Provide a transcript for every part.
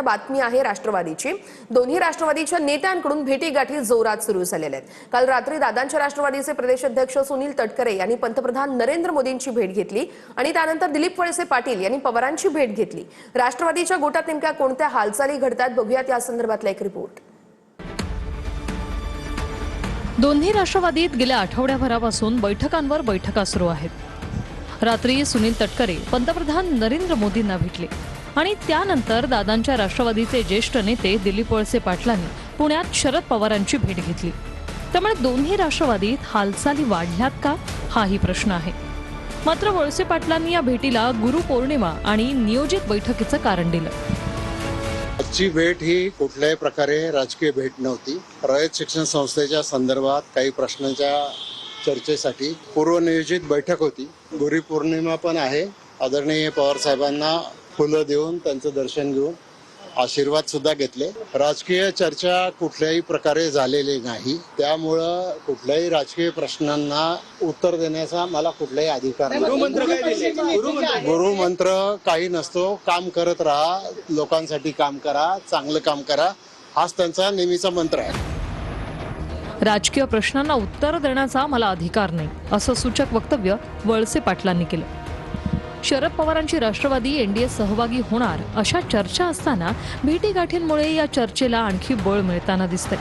बातमी आहे राष्ट्रवादीची। दोन्ही राष्ट्रवादीच्या नेत्यांकडून भेटीगाठी जोरात सुरू झालेल्या आहेत। काल रात्री दादांच्या राष्ट्रवादीचे प्रदेशाध्यक्ष सुनील तटकरे यांनी पंतप्रधान नरेंद्र मोदींची भेट घेतली आणि त्यानंतर दिलीप वळसे पाटील यांनी पवारांची भेट घेतली। राष्ट्रवादीच्या गोटात नेमक्या कोणत्या हालचाली घडतात बघूयात या संदर्भातला एक रिपोर्ट। दोन्ही राष्ट्रवादीत गेल्या आठवड्याभरापासून बैठकांवर बैठका सुरू आहेत। रात्री सुनील तटकरे पंतप्रधान नरेंद्र मोदींना भेटले आणि त्यानंतर दादांच्या राष्ट्रवादीचे ज्येष्ठ नेते दिलीप वळसे पाटलांनी पुण्यात शरद पवारांची भेट घेतली। त्यामुळे दोन्ही राष्ट्रवादीत हालचाली वाढल्यात का हाही प्रश्न आहे। मात्र वळसे पाटलांनी या भेटीला गुरुपौर्णिमा आणि नियोजित बैठकीचं कारण दिलं। आजची भेट ही कुठल्याही प्रकारे राजकीय भेट नव्हती। रयत शिक्षण संस्थेच्या संदर्भात काही प्रश्नांच्या चर्चेसाठी पूर्वनियोजित बैठक होती। गुरुपौर्णिमा पण आहे। आदरणीय पवार साहेबांना फुलं देऊन त्यांचं दर्शन घेऊन आशीर्वाद सुद्धा घेतले। राजकीय चर्चा कुठल्याही प्रकारे झालेली नाही, त्यामुळं कुठल्याही राजकीय प्रश्नांना उत्तर देण्याचा मला कुठलाही अधिकार नाही। गुरुमंत्र काही नसतो। काम करत राहा, लोकांसाठी काम करा, चांगलं काम करा, हाच त्यांचा नेहमीचा मंत्र आहे। राजकीय प्रश्नांना उत्तर देण्याचा मला अधिकार नाही असं सूचक वक्तव्य वळसे पाटलांनी केलं। शरद पवारांची राष्ट्रवादी एनडीए सहभागी होणार अशा चर्चा असताना भेटीगाठींमुळे या चर्चेला आणखी बळ मिळताना दिसतंय।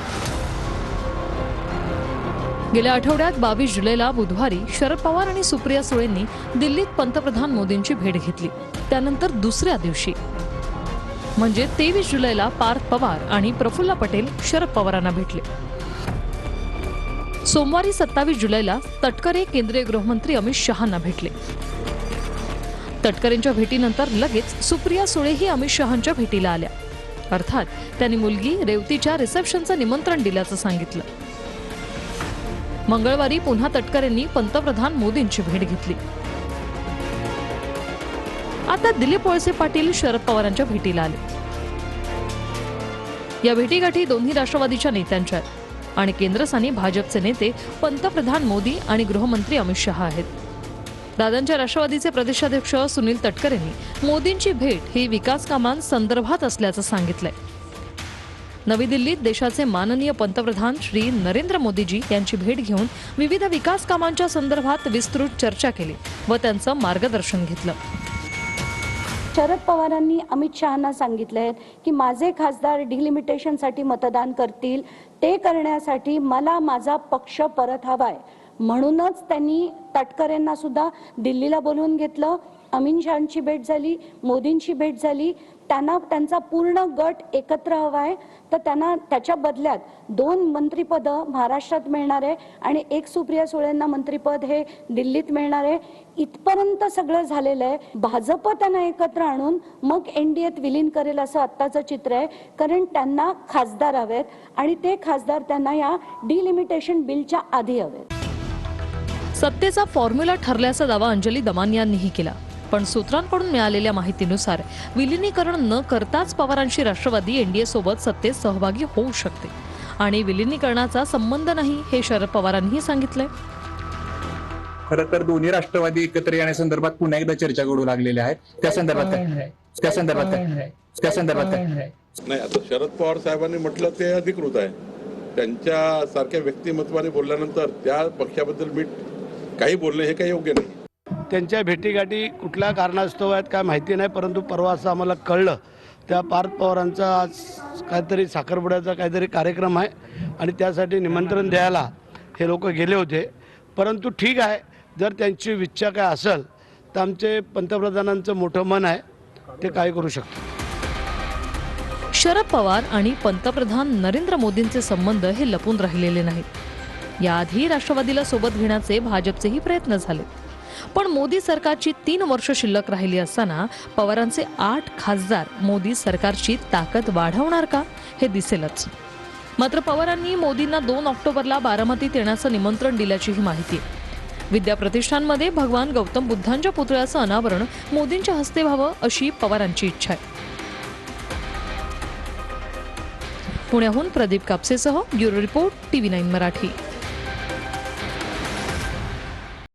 गेल्या आठवड्यात 22 जुलैला बुधवारी शरद पवार आणि सुप्रिया सुळेंनी दिल्लीत पंतप्रधान मोदींची भेट घेतली। त्यानंतर दुसऱ्या दिवशी म्हणजे 23 जुलैला पार्थ पवार आणि प्रफुल्ल पटेल शरद पवारांना भेटले। सोमवारी 27 जुलैला तटकरे केंद्रीय गृहमंत्री अमित शहांना भेटले। तटकरेंच्या भेटीनंतर लगेच सुप्रिया सुळेही अमित शहांच्या भेटीला आल्या। अर्थात त्यांनी मुलगी रेवतीच्या रिसेप्शनचं निमंत्रण दिल्याचं सांगितलं। मंगळवारी पुन्हा तटकरेंनी पंतप्रधान मोदींची भेट घेतली। आता दिलीप वळसे पाटील शरद पवारांच्या भेटीला आले। या भेटीगाठी दोन्ही राष्ट्रवादीच्या नेत्यांच्या आहेत आणि केंद्रस्थानी भाजपचे नेते पंतप्रधान मोदी आणि गृहमंत्री अमित शहा आहेत। दादांच्या राष्ट्रवादीचे प्रदेशाध्यक्ष सुनील तटकरेंनी मोदींची भेट ही विकास कामांसंदर्भात असल्याचं सांगितलंय। नवी दिल्लीत देशाचे माननीय पंतप्रधान श्री नरेंद्र मोदीजी यांची भेट घेऊन विविध विकास कामांच्या संदर्भात विस्तृत चर्चा केली व त्यांचं मार्गदर्शन घेतलं। शरद पवारांनी अमित शहांना सांगितलंय की माझे खासदार डिलिमिटेशनसाठी मतदान करतील, ते करण्यासाठी मला माझा पक्ष परत हवाय। म्हणूनच त्यांनी तटकरेंना सुद्धा दिल्लीला बोलवून घेतलं। अमित शहांची भेट झाली, मोदींची भेट झाली। त्यांना त्यांचा पूर्ण गट एकत्र हवाय, तर त्यांना त्याच्या बदल्यात 2 मंत्रिपद महाराष्ट्रात मिळणार आहे आणि 1 सुप्रिया सुळेंना मंत्रिपद हे दिल्लीत मिळणार आहे। इथपर्यंत सगळं झालेलं आहे। भाजप त्यांना एकत्र आणून मग एनडीएत विलीन करेल असं आत्ताचं चित्र आहे, कारण त्यांना खासदार हवेत आणि ते खासदार त्यांना या डिलिमिटेशन बिलच्या आधी हवेत। सत्तेचा फॉर्म्युला ठरल्याचा दावा अंजली दमानी यांनीही केला, पण सूत्रांकडून मिळालेल्या माहितीनुसार विलिनीकरण न करताच पवारांची राष्ट्रवादी एनडीए सोबत सत्तेत सहभागी होऊ शकते आणि विलिनीकरणाचा संबंध नाही हे शरद पवारांनी सांगितलंय। खरं तर दोन्ही राष्ट्रवादी एकत्र येण्यासंदर्भात पुन्हा एकदा चर्चा घडू लागलेल्या आहेत। त्या संदर्भात नाही, आता शरद पवार साहेबांनी म्हटलं ते अधिकृत आहे। त्यांच्या सारख्या व्यक्तिमत्वाने बोलल्यानंतर त्या पक्षाबद्दल मी काही बोलणे हे काही योग्य नाही। त्यांच्या भेटीगाठी कुठल्या कारणास्तव आहेत काय माहिती नाही, परंतु परवा असं आम्हाला कळलं त्या पार्थ पवारांचा आज काहीतरी साखरपुड्याचा काहीतरी कार्यक्रम आहे आणि त्यासाठी निमंत्रण द्यायला हे लोक गेले होते। परंतु ठीक आहे, जर त्यांची इच्छा काय असेल तर आमचे पंतप्रधानांचं मोठं मन आहे, ते काय करू शकतो। शरद पवार आणि पंतप्रधान नरेंद्र मोदींचे संबंध हे लपून राहिलेले नाहीत। याआधी राष्ट्रवादीला सोबत घेण्याचे भाजपचेही प्रयत्न झाले, पण मोदी सरकारची 3 वर्ष शिल्लक राहिली असताना पवारांचे 8 खासदार मोदी सरकारची ताकद वाढवणार का हे दिसेलच। मात्र पवारांनी मोदींना 2 ऑक्टोबरला बारामतीत येण्याचं निमंत्रण दिल्याचीही माहिती आहे। विद्या प्रतिष्ठानमध्ये भगवान गौतम बुद्धांच्या पुतळ्याचं अनावरण मोदींच्या हस्ते व्हावं अशी पवारांची इच्छा आहे। पुण्याहून प्रदीप कापसेसह ब्युरो रिपोर्ट TV9 मराठी।